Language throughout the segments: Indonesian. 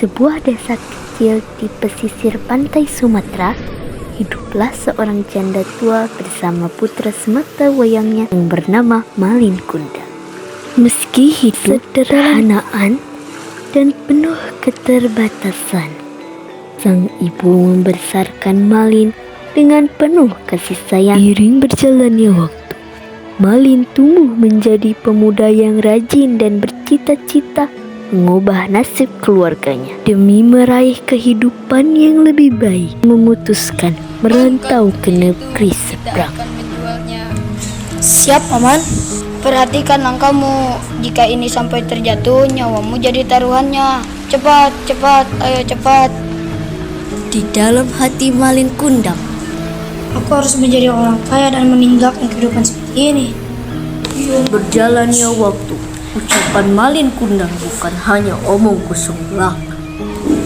sebuah desa kecil di pesisir pantai Sumatera, hiduplah seorang janda tua bersama putra semata wayangnya yang bernama Malin Kundang. Meski hidup sederhanaan dan penuh keterbatasan, sang ibu membesarkan Malin dengan penuh kasih sayang. Seiring berjalannya waktu, Malin tumbuh menjadi pemuda yang rajin dan bercita-cita mengubah nasib keluarganya. Demi meraih kehidupan yang lebih baik, memutuskan merantau ke negeri seberang. Siap, Paman. Perhatikan langkahmu. Jika ini sampai terjatuh, nyawamu jadi taruhannya. Cepat, cepat, ayo cepat. Di dalam hati Malin Kundang, Aku harus menjadi orang kaya dan meninggalkan kehidupan seperti ini. berjalannya waktu, ucapan Malin Kundang bukan hanya omong kosong belaka.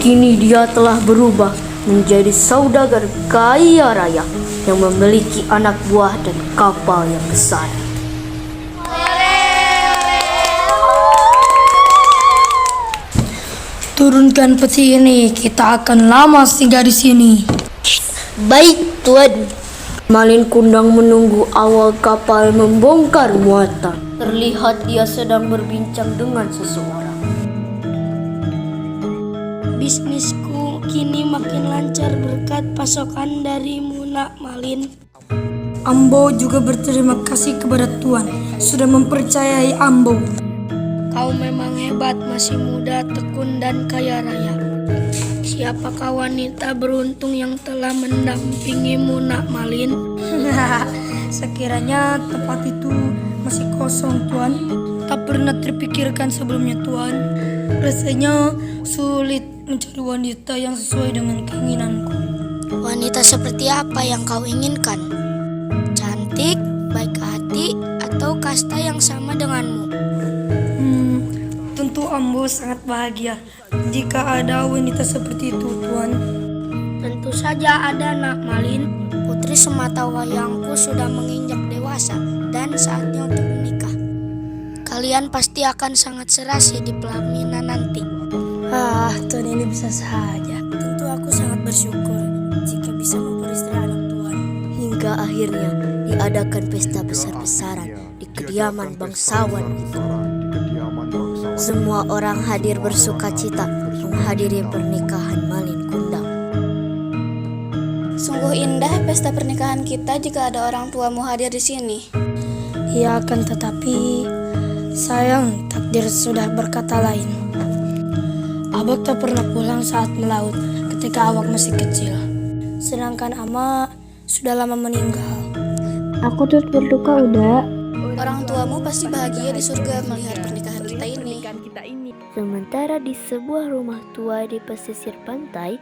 Kini dia telah berubah menjadi saudagar kaya raya yang memiliki anak buah dan kapal yang besar. Turunkan peti ini, kita akan lama singgah di sini. Baik, Tuan. Malin Kundang menunggu awal kapal membongkar muatan. Terlihat dia sedang berbincang dengan seseorang. Bisnisku kini makin lancar berkat pasokan darimu, Nak Malin. Ambo juga berterima kasih kepada Tuan sudah mempercayai Ambo. Kau memang hebat, masih muda, tekun dan kaya raya. Siapakah wanita beruntung yang telah mendampingimu, Nak Malin? Sekiranya tempat itu masih kosong, Tuan. Tak pernah terpikirkan sebelumnya, Tuan. Rasanya sulit mencari wanita yang sesuai dengan keinginanku. Wanita seperti apa yang kau inginkan? Cantik, baik hati, atau kasta yang sama denganmu? Tentu Ambo sangat bahagia jika ada wanita seperti itu, Tuan. Tentu saja ada, Nak Malin. Putri semata wayangku sudah menginjak dewasa dan saatnya untuk menikah. Kalian pasti akan sangat serasi di pelaminan nanti. Tuan ini bisa saja. Tentu aku sangat bersyukur jika bisa memperistri anak Tuan. Hingga akhirnya diadakan pesta besar-besaran di kediaman bangsawan itu. Semua orang hadir bersukacita menghadiri pernikahan Malin Kundang. Sungguh indah pesta pernikahan kita jika ada orang tuamu hadir di sini. Ya, akan tetapi sayang takdir sudah berkata lain. Abak tak pernah pulang saat melaut ketika awak masih kecil. Sedangkan Ama sudah lama meninggal. Aku turut berduka, Uda. Orang tuamu pasti bahagia di surga melihat pernikahan kita ini. Sementara di sebuah rumah tua di pesisir pantai,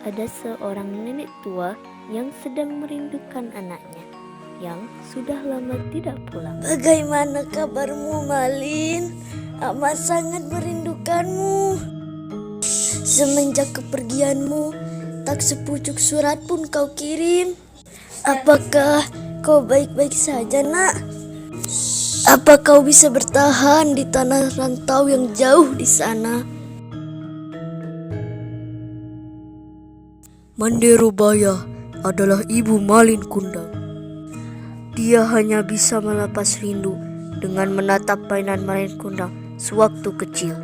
ada seorang nenek tua yang sedang merindukan anaknya yang sudah lama tidak pulang. Bagaimana kabarmu, Malin? Amat sangat merindukanmu. Semenjak kepergianmu, tak sepucuk surat pun kau kirim. Apakah kau baik-baik saja, Nak? Apa kau bisa bertahan di tanah rantau yang jauh di sana? Manderubaya adalah ibu Malin Kundang. Dia hanya bisa melepas rindu dengan menatap mainan Malin Kundang sewaktu kecil.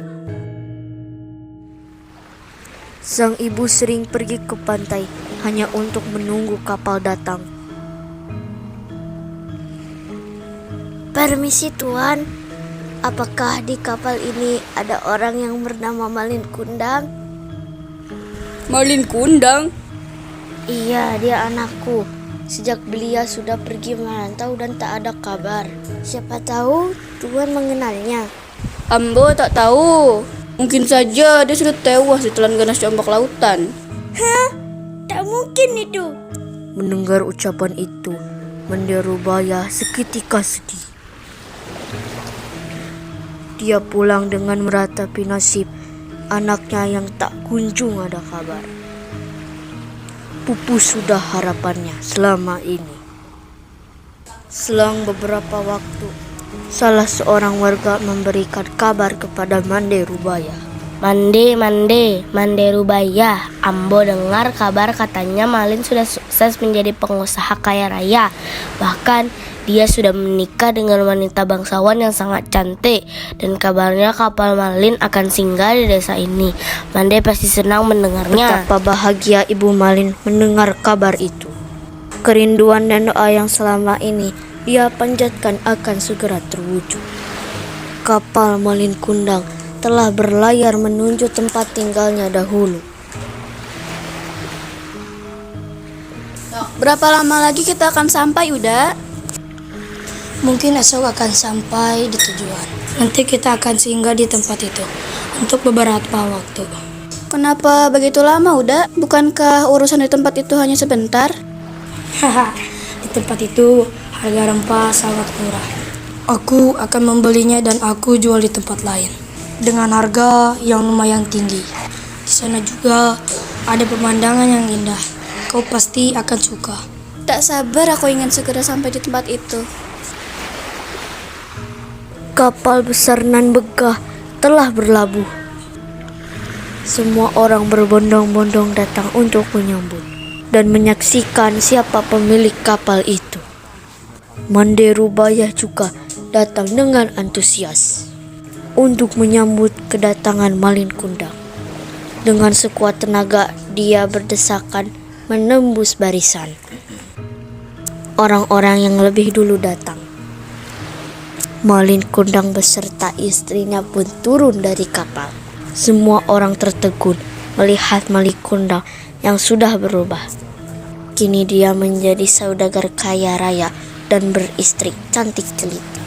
Sang ibu sering pergi ke pantai hanya untuk menunggu kapal datang. Permisi, Tuan. Apakah di kapal ini ada orang yang bernama Malin Kundang? Malin Kundang? Iya, dia anakku. Sejak belia sudah pergi merantau dan tak ada kabar. Siapa tahu Tuan mengenalnya. Ambo tak tahu. Mungkin saja dia sudah tewas ditelan ganas ombak lautan. Hah? Tak mungkin itu. Mendengar ucapan itu, Manderubaya seketika sedih. Dia pulang dengan meratapi nasib anaknya yang tak kunjung ada kabar. Pupus sudah harapannya selama ini. Selang beberapa waktu, salah seorang warga memberikan kabar kepada Manderubaya. Mande, mande, mande Rubaya. Ambo dengar kabar katanya Malin sudah sukses menjadi pengusaha kaya raya. Bahkan dia sudah menikah dengan wanita bangsawan yang sangat cantik. Dan kabarnya kapal Malin akan singgah di desa ini. Mande pasti senang mendengarnya. Betapa bahagia Ibu Malin mendengar kabar itu. Kerinduan dan doa yang selama ini dia panjatkan akan segera terwujud. Kapal Malin Kundang telah berlayar menuju tempat tinggalnya dahulu. Berapa lama lagi kita akan sampai, Uda? Mungkin esok akan sampai di tujuan. Nanti kita akan singgah di tempat itu untuk beberapa waktu. Kenapa begitu lama, Uda? Bukankah urusan di tempat itu hanya sebentar? Haha, di tempat itu harga rempah sangat murah. Aku akan membelinya dan aku jual di tempat lain dengan harga yang lumayan tinggi. Di sana juga ada pemandangan yang indah. Kau pasti akan suka. Tak sabar aku ingin segera sampai di tempat itu. Kapal besar nan begah telah berlabuh. Semua orang berbondong-bondong datang untuk menyambut dan menyaksikan siapa pemilik kapal itu. Mande Rubaya juga datang dengan antusias untuk menyambut kedatangan Malin Kundang. Dengan sekuat tenaga dia berdesakan menembus barisan orang-orang yang lebih dulu datang. Malin Kundang beserta istrinya pun turun dari kapal. Semua orang tertegun melihat Malin Kundang yang sudah berubah. Kini dia menjadi saudagar kaya raya dan beristri cantik jelita.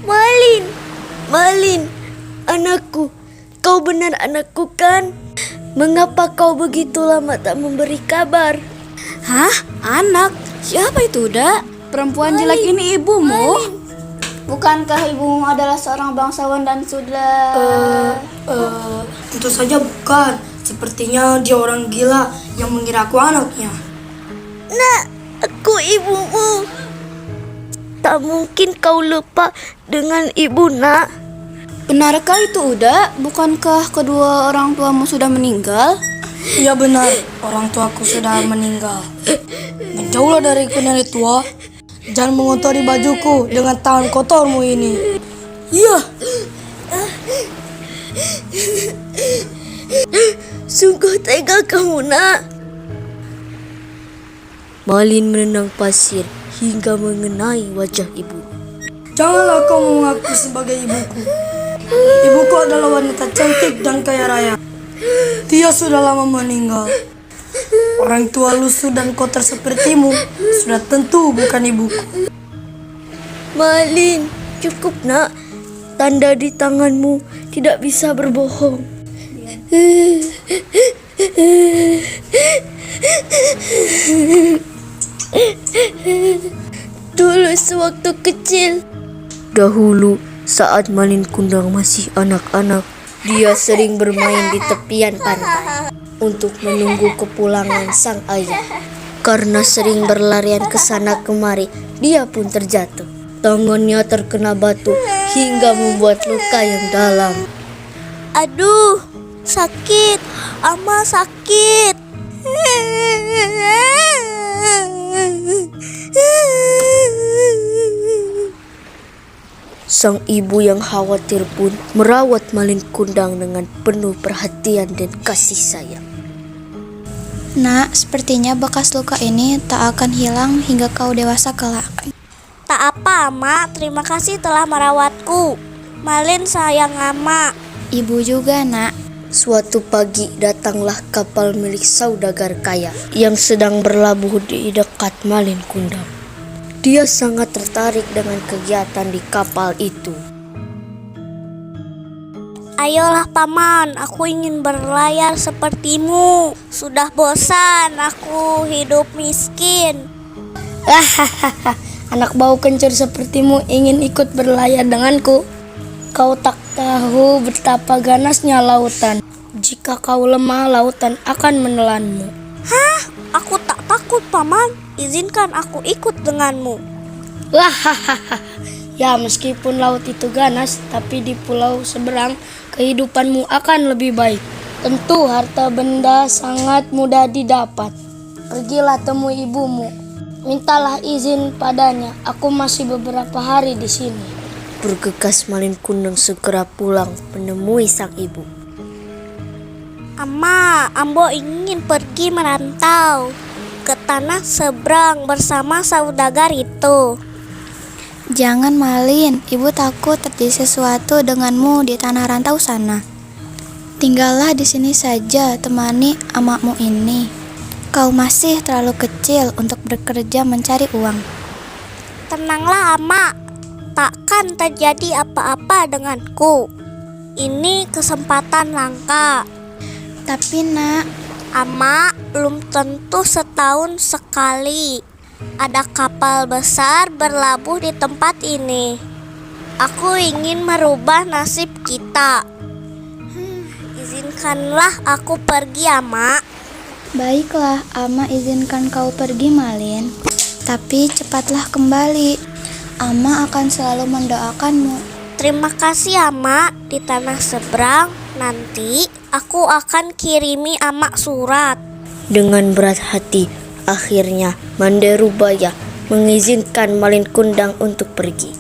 Malin, Malin, anakku, kau benar anakku kan? Mengapa kau begitu lama tak memberi kabar? Hah? Anak? Siapa itu, Uda? Perempuan jelek ini ibumu? Bukankah ibumu adalah seorang bangsawan dan sudah... Tentu saja bukan. Sepertinya dia orang gila yang mengira aku anaknya. Nak, aku ibumu. Tak mungkin kau lupa dengan ibu, nak. Benarkah itu, Uda? Bukankah kedua orang tuamu sudah meninggal? Iya benar, orang tuaku sudah meninggal. Menjauhlah dariku nenek tua. Jangan mengotori bajuku dengan tangan kotormu ini. Iya. Sungguh tega kamu, nak. Malin menendang pasir hingga mengenai wajah ibu. Janganlah kau mengaku sebagai ibuku. Ibuku adalah wanita cantik dan kaya raya. Dia sudah lama meninggal. Orang tua lusuh dan kotor sepertimu sudah tentu bukan ibuku. Malin, cukup, nak. Tanda di tanganmu tidak bisa berbohong. Dulu sewaktu kecil. Dahulu saat Malin Kundang masih anak-anak, dia sering bermain di tepian pantai untuk menunggu kepulangan sang ayah. Karena sering berlarian ke sana kemari, dia pun terjatuh. Tangannya terkena batu hingga membuat luka yang dalam. Aduh, sakit. Ama sakit. Sang ibu yang khawatir pun merawat Malin Kundang dengan penuh perhatian dan kasih sayang. Nak, sepertinya bekas luka ini tak akan hilang hingga kau dewasa kelak. Tak apa, Ama. Terima kasih telah merawatku. Malin sayang Ama. Ibu juga, Nak. Suatu pagi datanglah kapal milik saudagar kaya yang sedang berlabuh di dekat Malin Kundang. Dia sangat tertarik dengan kegiatan di kapal itu. Ayolah paman, aku ingin berlayar sepertimu. Sudah bosan aku hidup miskin. Anak bau kencur sepertimu ingin ikut berlayar denganku. Kau tak tahu betapa ganasnya lautan. Jika kau lemah, lautan akan menelanmu. Hah? Aku tak takut paman. Izinkan aku ikut denganmu. Ya, meskipun laut itu ganas, tapi di pulau seberang kehidupanmu akan lebih baik. Tentu harta benda sangat mudah didapat. Pergilah temui ibumu. Mintalah izin padanya. Aku masih beberapa hari di sini. Bergegas Malin Kundang segera pulang menemui sang ibu. Ama, Ambo ingin pergi merantau ke tanah seberang bersama saudagar itu. Jangan Malin, ibu takut terjadi sesuatu denganmu di tanah rantau sana. Tinggallah di sini saja temani amakmu ini. Kau masih terlalu kecil untuk bekerja mencari uang. Tenanglah Ama, takkan terjadi apa-apa denganku. Ini kesempatan langka. Tapi nak, Ama, belum tentu setahun sekali ada kapal besar berlabuh di tempat ini. Aku ingin merubah nasib kita. Izinkanlah aku pergi, Ama. baiklah Ama izinkan kau pergi Malin. Tapi cepatlah kembali. Ama akan selalu mendoakanmu. Terima kasih, Ama. Di tanah seberang nanti aku akan kirimi Ama surat. Dengan berat hati, akhirnya Manderubaya mengizinkan Malin Kundang untuk pergi.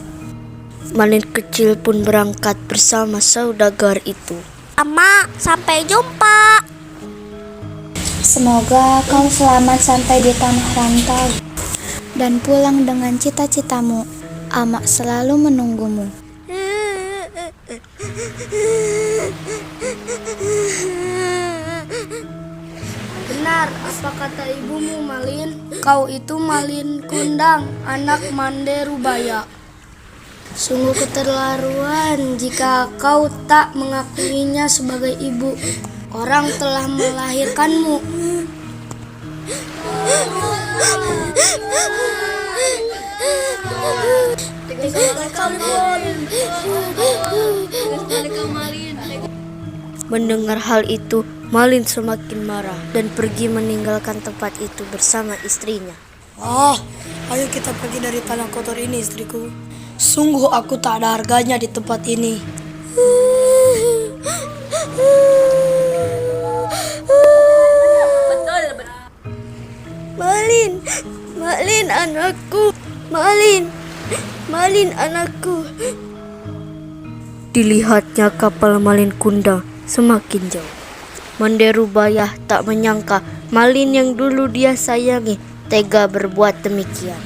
Malin kecil pun berangkat bersama saudagar itu. Ama, sampai jumpa. Semoga kau selamat sampai di tanah rantau dan pulang dengan cita-citamu. Ama selalu menunggumu. Benar, apa kata ibumu Malin? Kau itu Malin Kundang, anak Manderubaya. Sungguh keterlaluan jika kau tak mengakuinya sebagai ibu. Orang telah melahirkanmu. Mendengar hal itu, Malin semakin marah dan pergi meninggalkan tempat itu bersama istrinya. Ayo kita pergi dari tanah kotor ini, istriku. Sungguh aku tak ada harganya di tempat ini. Malin, Malin anakku, Malin anakku. Dilihatnya kapal Malin Kundang semakin jauh. Manderubaya tak menyangka Malin yang dulu dia sayangi tega berbuat demikian.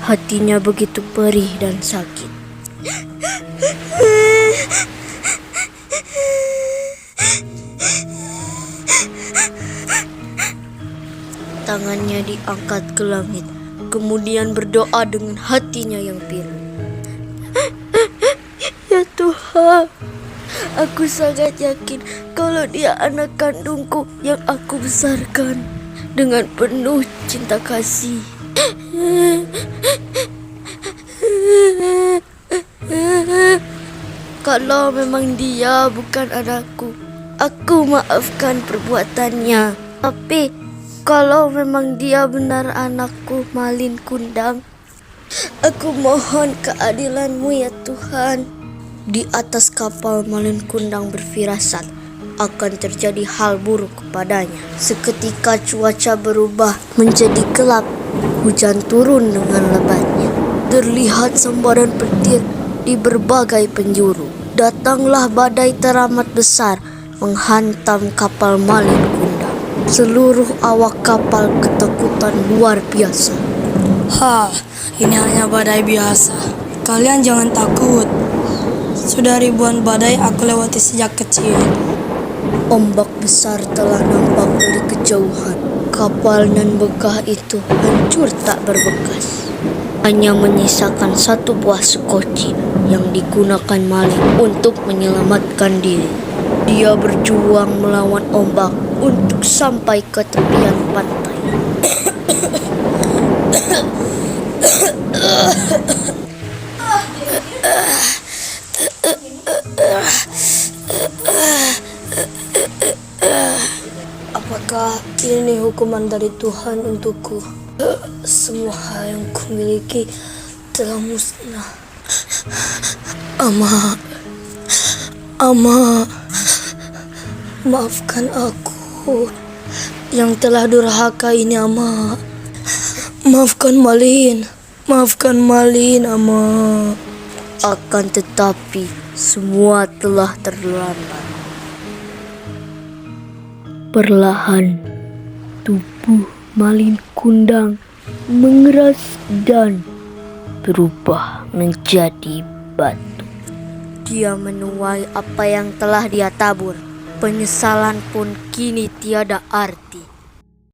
Hatinya begitu perih dan sakit. Tangannya diangkat ke langit, kemudian berdoa dengan hatinya yang pilu. Ya Tuhan, aku sangat yakin kalau dia anak kandungku yang aku besarkan dengan penuh cinta kasih. Kalau memang dia bukan anakku, aku maafkan perbuatannya. Tapi kalau memang dia benar anakku Malin Kundang, aku mohon keadilanmu ya Tuhan. Di atas kapal Malin Kundang berfirasat akan terjadi hal buruk kepadanya. Seketika cuaca berubah menjadi gelap. Hujan turun dengan lebatnya. Terlihat sambaran petir di berbagai penjuru. Datanglah badai teramat besar menghantam kapal Malin Kundang. Seluruh awak kapal ketakutan luar biasa. Ini hanya badai biasa. Kalian jangan takut. Sudah ribuan badai aku lewati sejak kecil. Ombak besar telah nampak dari kejauhan. Kapal nan megah itu hancur tak berbekas. Hanya menyisakan satu buah sekoci yang digunakan Malin untuk menyelamatkan diri. Dia berjuang melawan ombak untuk sampai ke tepian pantai. Apakah ini hukuman dari Tuhan untukku? Semua hal yang kumiliki telah musnah. Ama, Maafkan aku yang telah durhaka ini, Ama. Maafkan Malin. Maafkan Malin, Ama. Akan tetapi semua telah terlambat. Perlahan tubuh Malin Kundang mengeras dan berubah menjadi batu. Dia menuai apa yang telah dia tabur. Penyesalan pun kini tiada arti.